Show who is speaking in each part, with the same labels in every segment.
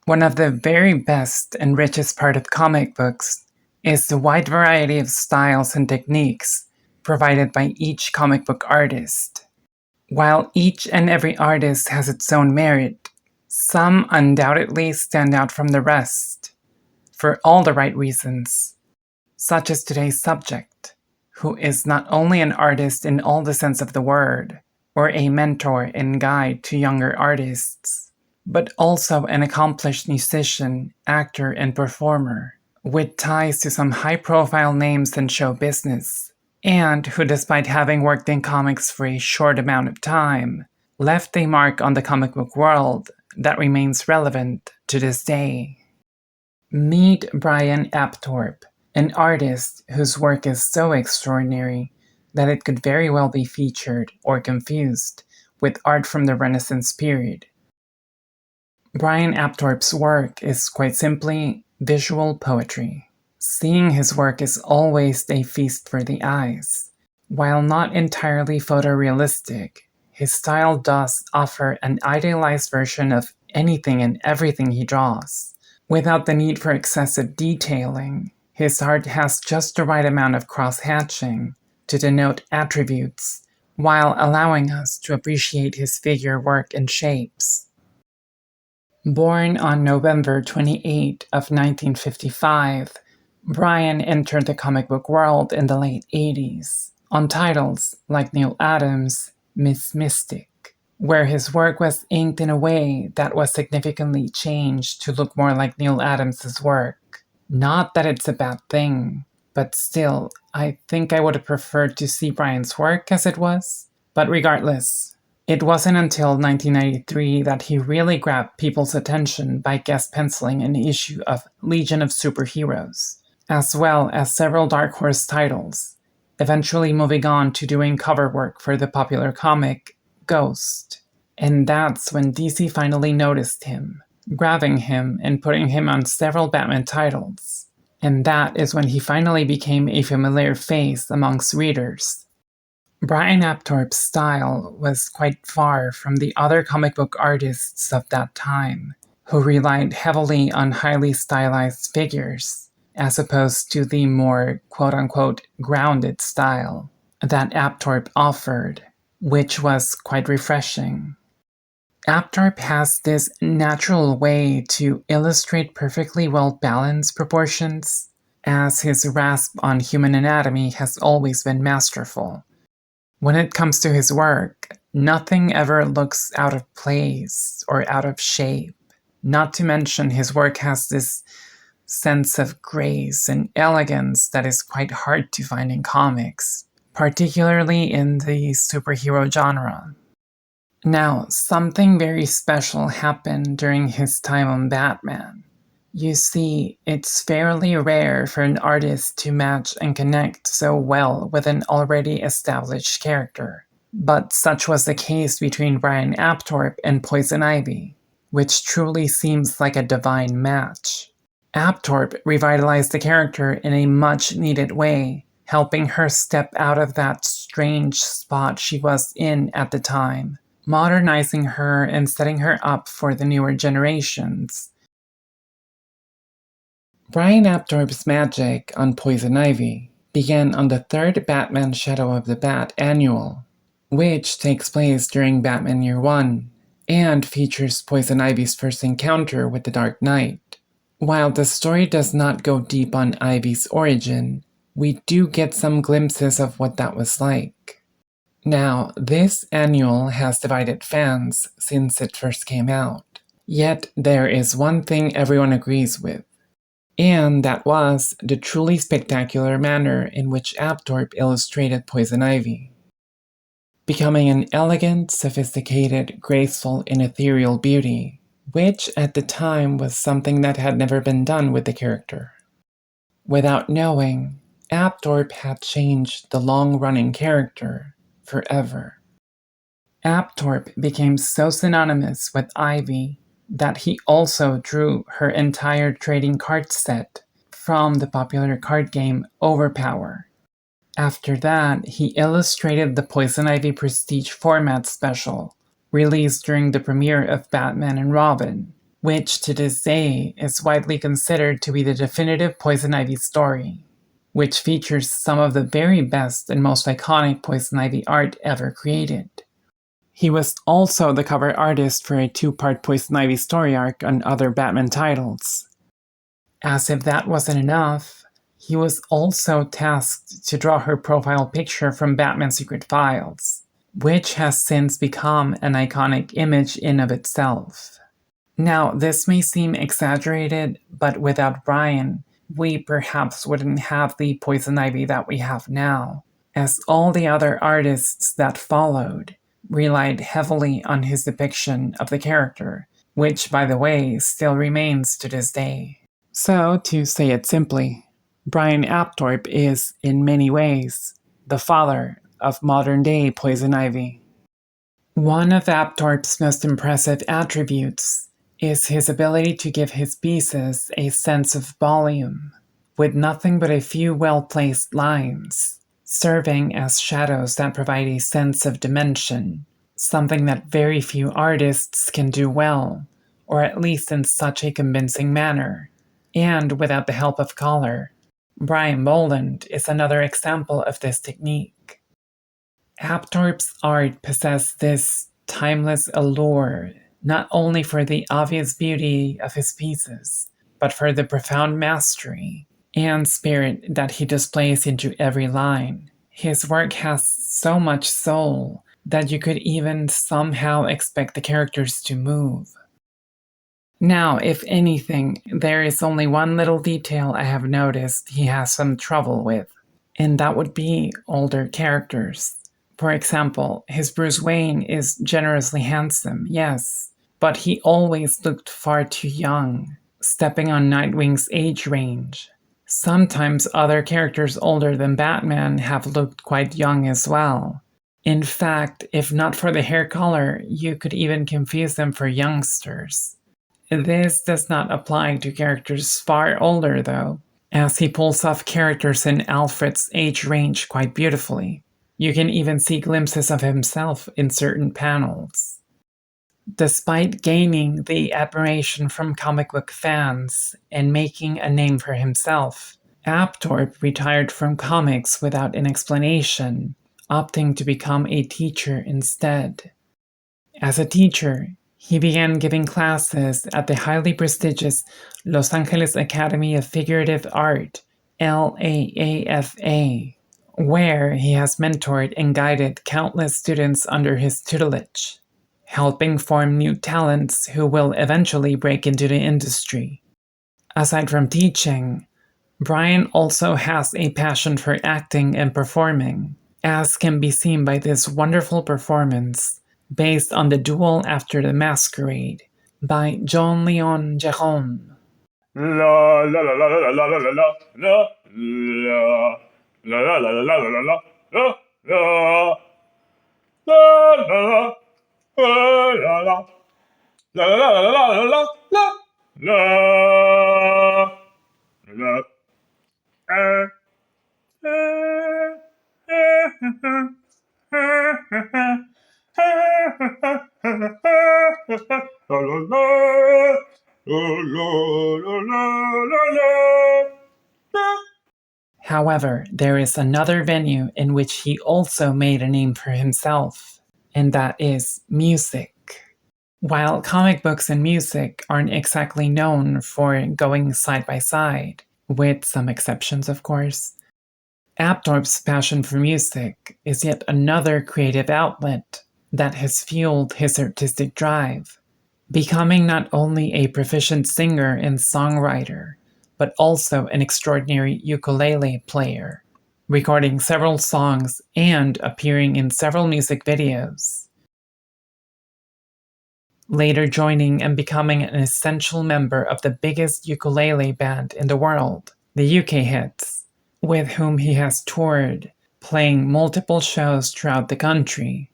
Speaker 1: One of the very best and richest part of comic books is the wide variety of styles and techniques provided by each comic book artist. While each and every artist has its own merit, some undoubtedly stand out from the rest, for all the right reasons, such as today's subject, who is not only an artist in all the sense of the word, or a mentor and guide to younger artists, but also an accomplished musician, actor, and performer, with ties to some high-profile names in show business, and who, despite having worked in comics for a short amount of time, left a mark on the comic book world that remains relevant to this day. Meet Brian Apthorpe, an artist whose work is so extraordinary that it could very well be featured or confused with art from the Renaissance period. Brian Apthorpe's work is quite simply visual poetry. Seeing his work is always a feast for the eyes. While not entirely photorealistic, his style does offer an idealized version of anything and everything he draws. Without the need for excessive detailing, his art has just the right amount of cross-hatching to denote attributes, while allowing us to appreciate his figure work and shapes. Born on November 28 of 1955, Brian entered the comic book world in the late 80s, on titles like Neil Adams' Miss Mystic, where his work was inked in a way that was significantly changed to look more like Neil Adams' work. Not that it's a bad thing, but still, I think I would have preferred to see Brian's work as it was. But regardless, it wasn't until 1993 that he really grabbed people's attention by guest penciling an issue of Legion of Superheroes, as well as several Dark Horse titles, eventually moving on to doing cover work for the popular comic Ghost. And that's when DC finally noticed him, grabbing him and putting him on several Batman titles. And that is when he finally became a familiar face amongst readers. Brian Apthorpe's style was quite far from the other comic book artists of that time, who relied heavily on highly stylized figures, as opposed to the more quote-unquote grounded style that Apthorpe offered, which was quite refreshing. Apthorpe has this natural way to illustrate perfectly well-balanced proportions, as his grasp on human anatomy has always been masterful. When it comes to his work, nothing ever looks out of place or out of shape. Not to mention his work has this sense of grace and elegance that is quite hard to find in comics, particularly in the superhero genre. Now, something very special happened during his time on Batman. You see, it's fairly rare for an artist to match and connect so well with an already established character. But such was the case between Brian Apthorpe and Poison Ivy, which truly seems like a divine match. Apthorpe revitalized the character in a much-needed way, helping her step out of that strange spot she was in at the time, modernizing her and setting her up for the newer generations. Brian Apthorpe's magic on Poison Ivy began on the third Batman Shadow of the Bat annual, which takes place during Batman Year One, and features Poison Ivy's first encounter with the Dark Knight. While the story does not go deep on Ivy's origin, we do get some glimpses of what that was like. Now, this annual has divided fans since it first came out, yet there is one thing everyone agrees with, and that was the truly spectacular manner in which Apthorpe illustrated Poison Ivy, becoming an elegant, sophisticated, graceful, and ethereal beauty, which at the time was something that had never been done with the character. Without knowing, Apthorpe had changed the long-running character forever. Apthorpe became so synonymous with Ivy that he also drew her entire trading card set from the popular card game Overpower. After that, he illustrated the Poison Ivy Prestige format special, released during the premiere of Batman and Robin, which to this day is widely considered to be the definitive Poison Ivy story, which features some of the very best and most iconic Poison Ivy art ever created. He was also the cover artist for a 2-part Poison Ivy story arc on other Batman titles. As if that wasn't enough, he was also tasked to draw her profile picture from Batman Secret Files, which has since become an iconic image in of itself. Now, this may seem exaggerated, but without Brian, we perhaps wouldn't have the Poison Ivy that we have now, as all the other artists that followed relied heavily on his depiction of the character, which, by the way, still remains to this day. So, to say it simply, Brian Apthorpe is, in many ways, the father of modern-day Poison Ivy. One of Apthorpe's most impressive attributes is his ability to give his pieces a sense of volume, with nothing but a few well-placed lines, serving as shadows that provide a sense of dimension, something that very few artists can do well, or at least in such a convincing manner, and without the help of color. Brian Boland is another example of this technique. Apthorpe's art possessed this timeless allure, not only for the obvious beauty of his pieces, but for the profound mastery and spirit that he displays into every line. His work has so much soul that you could even somehow expect the characters to move. Now, if anything, there is only one little detail I have noticed he has some trouble with, and that would be older characters. For example, his Bruce Wayne is generously handsome, yes, but he always looked far too young, stepping on Nightwing's age range. Sometimes other characters older than Batman have looked quite young as well. In fact, if not for the hair color, you could even confuse them for youngsters. This does not apply to characters far older, though, as he pulls off characters in Alfred's age range quite beautifully. You can even see glimpses of himself in certain panels. Despite gaining the admiration from comic book fans and making a name for himself, Apthorpe retired from comics without an explanation, opting to become a teacher instead. As a teacher, he began giving classes at the highly prestigious Los Angeles Academy of Figurative Art, LAAFA, where he has mentored and guided countless students under his tutelage, helping form new talents who will eventually break into the industry. Aside from teaching, Brian also has a passion for acting and performing, as can be seen by this wonderful performance based on The Duel After the Masquerade by John Leon Jerome.
Speaker 2: La la la la la la la la la la la la la la la la la la la
Speaker 1: However, there is another venue in which he also made a name for himself, and that is music. While comic books and music aren't exactly known for going side by side, with some exceptions of course, Apthorpe's passion for music is yet another creative outlet that has fueled his artistic drive, becoming not only a proficient singer and songwriter, but also an extraordinary ukulele player, recording several songs and appearing in several music videos. Later joining and becoming an essential member of the biggest ukulele band in the world, the UK Hits, with whom he has toured, playing multiple shows throughout the country.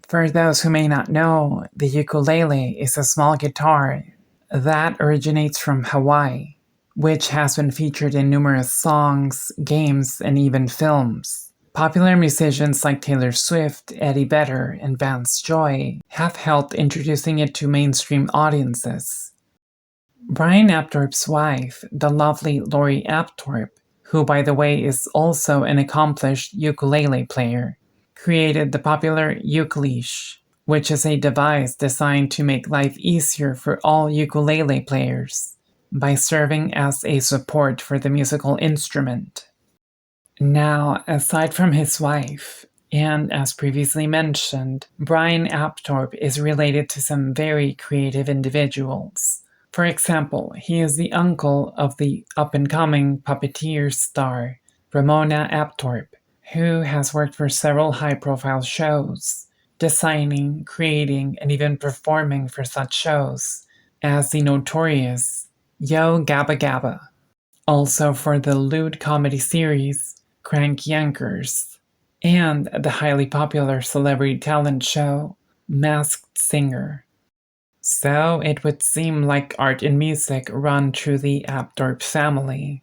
Speaker 1: For those who may not know, the ukulele is a small guitar that originates from Hawaii, which has been featured in numerous songs, games, and even films. Popular musicians like Taylor Swift, Eddie Vedder, and Vance Joy have helped introducing it to mainstream audiences, Brian Apthorp's wife, the lovely Laurie Apthorp, who by the way is also an accomplished ukulele player, created the popular ukulele, which is a device designed to make life easier for all ukulele players by serving as a support for the musical instrument. Now, aside from his wife, and as previously mentioned, Brian Apthorp is related to some very creative individuals. For example, he is the uncle of the up-and-coming puppeteer star, Ramona Apthorp, who has worked for several high-profile shows, designing, creating, and even performing for such shows as the notorious Yo Gabba Gabba, also for the lewd comedy series Crank Yankers, and the highly popular celebrity talent show Masked Singer. So it would seem like art and music run through the Apthorp family.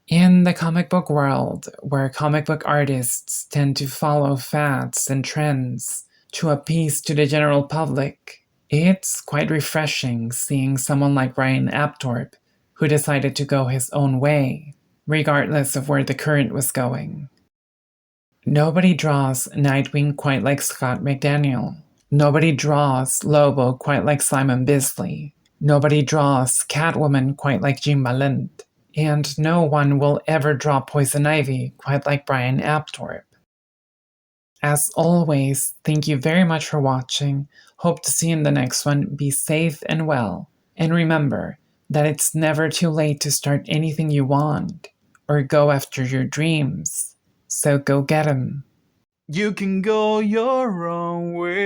Speaker 1: In the comic book world, where comic book artists tend to follow fads and trends to appease to the general public, it's quite refreshing seeing someone like Brian Apthorp, who decided to go his own way, regardless of where the current was going. Nobody draws Nightwing quite like Scott McDaniel. Nobody draws Lobo quite like Simon Bisley. Nobody draws Catwoman quite like Jim Balint. And no one will ever draw Poison Ivy quite like Brian Apthorp. As always, thank you very much for watching. Hope to see you in the next one. Be safe and well. And remember that it's never too late to start anything you want or go after your dreams. So go get 'em.
Speaker 3: You can go your own way,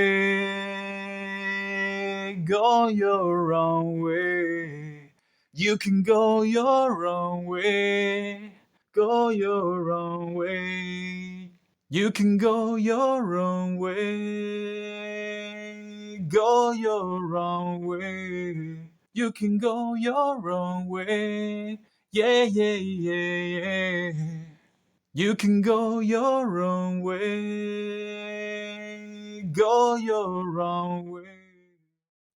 Speaker 3: go your own way. You can go your own way, go your own way. You can go your own way, go your own way. You can go your own way, yeah, yeah, yeah, yeah. You can go your own way, go your own way.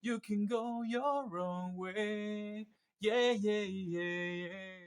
Speaker 3: You can go your own way, yeah, yeah, yeah, yeah.